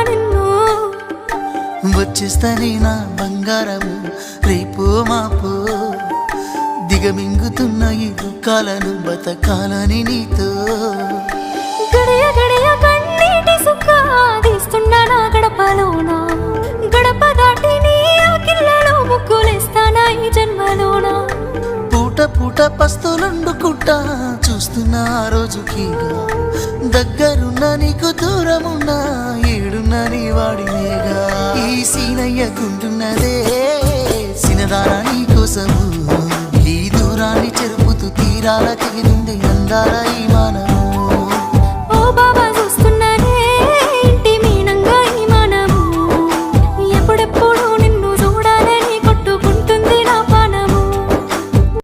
నిన్ను వచ్చేస్తానే నా బంగారము రేపో మాపో దిగమింగుతున్న ఈ దుఃఖాలను బతకాలని నీతో గడియ గడియ కన్నీటి సుఖ తీస్తున్నా నా గడపలోనా గడప దాటి నీ ఆకిళ్ళలో ముగ్గులేస్తానా ఈ జన్మలోనా పూట పూట పస్తులుండుకుంటా చూస్తున్నా ఆ రోజుకి దగ్గరున్న నీకు దూరమున్నా ఏడున్న నీ వాడినేగా ఈ సీనయ్య గుంటున్నదే సినదారా నీ కోసము ఈ దూరాన్ని చెరుపుతూ తీరాల తెగినుంది అందాల ఈ మానవ